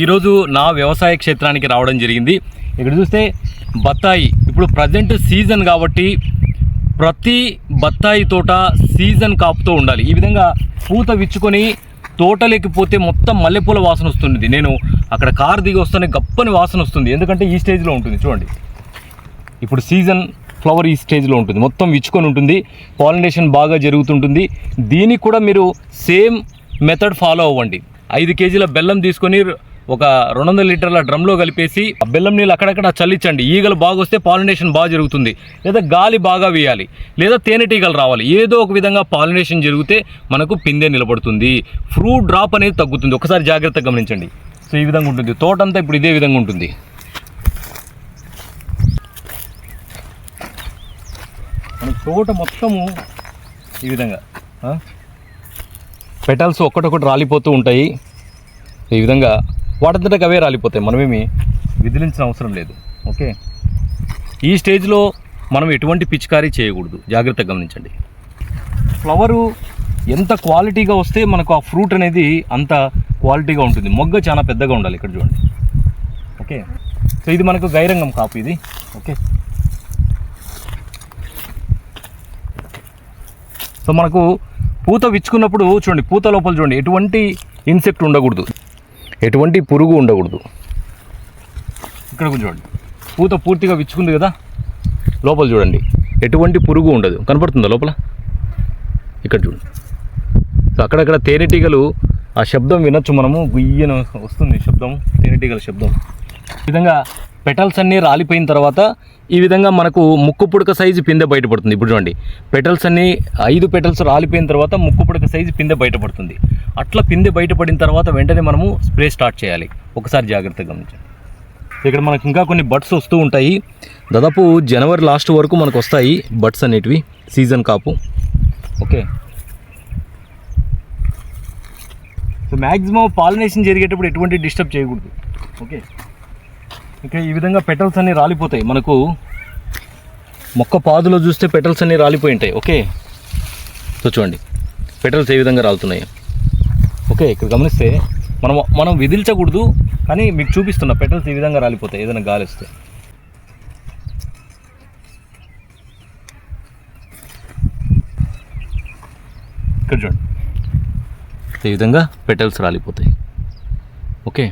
ఈరోజు నా వ్యవసాయ క్షేత్రానికి రావడం జరిగింది. ఇక్కడ చూస్తే బత్తాయి ఇప్పుడు ప్రజెంట్ సీజన్ కాబట్టి ప్రతి బత్తాయి తోట సీజన్ కాపుతో ఉండాలి. ఈ విధంగా పూత విచ్చుకొని తోటలోకి పోతే మొత్తం మల్లెపూల వాసన వస్తుంది. నేను అక్కడ కారు దిగి వస్తేనే గప్పని వాసన వస్తుంది, ఎందుకంటే ఈ స్టేజ్లో ఉంటుంది చూడండి. ఇప్పుడు సీజన్ ఫ్లవర్ ఈ స్టేజ్లో ఉంటుంది, మొత్తం విచ్చుకొని ఉంటుంది, పాలినేషన్ బాగా జరుగుతుంటుంది. దీనికి కూడా మీరు సేమ్ మెథడ్ ఫాలో అవ్వండి. 5 కేజీల బెల్లం తీసుకొని ఒక 200 లీటర్ల డ్రమ్లో కలిపేసి ఆ బెల్లం నీళ్ళు అక్కడక్కడ చల్లించండి. ఈగలు బాగా వస్తే పాలినేషన్ బాగా జరుగుతుంది. లేదా గాలి బాగా వేయాలి, లేదా తేనెటీగలు రావాలి. ఏదో ఒక విధంగా పాలినేషన్ జరిగితే మనకు పిందె నిలబడుతుంది, ఫ్రూట్ డ్రాప్ అనేది తగ్గుతుంది. ఒకసారి జాగ్రత్తగా గమనించండి. సో ఈ విధంగా ఉంటుంది తోటంతా. ఇప్పుడు ఇదే విధంగా ఉంటుంది. మన తోట మొత్తము ఈ విధంగా పెటల్స్ ఒక్కటొక్కటి రాలిపోతూ ఉంటాయి. ఈ విధంగా వాటంతటా అవే రాలిపోతాయి, మనమేమి విదిలించిన అవసరం లేదు. ఓకే, ఈ స్టేజ్లో మనం ఎటువంటి పిచికారీ చేయకూడదు, జాగ్రత్తగా గమనించండి. ఫ్లవరు ఎంత క్వాలిటీగా వస్తే మనకు ఆ ఫ్రూట్ అనేది అంత క్వాలిటీగా ఉంటుంది. మొగ్గ చాలా పెద్దగా ఉండాలి. ఇక్కడ చూడండి. ఓకే, సో ఇది మనకు గైరంగం కాపు ఇది. ఓకే, సో మనకు పూత విచ్చుకున్నప్పుడు చూడండి, పూత లోపల చూడండి ఎటువంటి ఇన్సెక్ట్ ఉండకూడదు, ఎటువంటి పురుగు ఉండకూడదు. ఇక్కడ చూడండి, పూత పూర్తిగా విచ్చుకుంది కదా, లోపల చూడండి ఎటువంటి పురుగు ఉండదు. కనపడుతుందా లోపల? ఇక్కడ చూడండి. సో అక్కడక్కడ తేనెటీగలు ఆ శబ్దం వినొచ్చు మనము, గుయ్యన వస్తుంది శబ్దం, తేనెటీగల శబ్దం. ఈ విధంగా పెటల్స్ అన్నీ రాలిపోయిన తర్వాత ఈ విధంగా మనకు ముక్కు పుడక సైజు పిందె బయటపడుతుంది. ఇప్పుడు చూడండి, పెటల్స్ అన్నీ 5 పెటల్స్ రాలిపోయిన తర్వాత ముక్కు పుడక సైజు పిందె బయటపడుతుంది. అట్లా పిందె బయటపడిన తర్వాత వెంటనే మనము స్ప్రే స్టార్ట్ చేయాలి. ఒకసారి జాగ్రత్తగా గమనించండి. ఇక్కడ మనకు ఇంకా కొన్ని బడ్స్ వస్తూ ఉంటాయి. దాదాపు జనవరి లాస్ట్ వరకు మనకు వస్తాయి బడ్స్ అనేటివి, సీజన్ కాపు. ఓకే, సో మ్యాక్సిమం పాలినేషన్ జరిగేటప్పుడు ఎటువంటి డిస్టర్బ్ చేయకూడదు. ఓకే, ఇంకా ఈ విధంగా పెటల్స్ అన్నీ రాలిపోతాయి. మనకు మొక్క పాదులో చూస్తే పెటల్స్ అన్నీ రాలిపోయి ఉంటాయి. ఓకే, సో చూడండి పెటల్స్ ఏ విధంగా రాలుతున్నాయి. ఓకే, ఇక్కడ గమనిస్తే మనం విదిల్చకూడదు, కానీ మీకు చూపిస్తున్న పెటల్స్ ఈ విధంగా రాలిపోతాయి ఏదైనా గాలి వస్తే. ఇక్కడ చూడండి, ఈ విధంగా పెటల్స్ రాలిపోతాయి. ఓకే.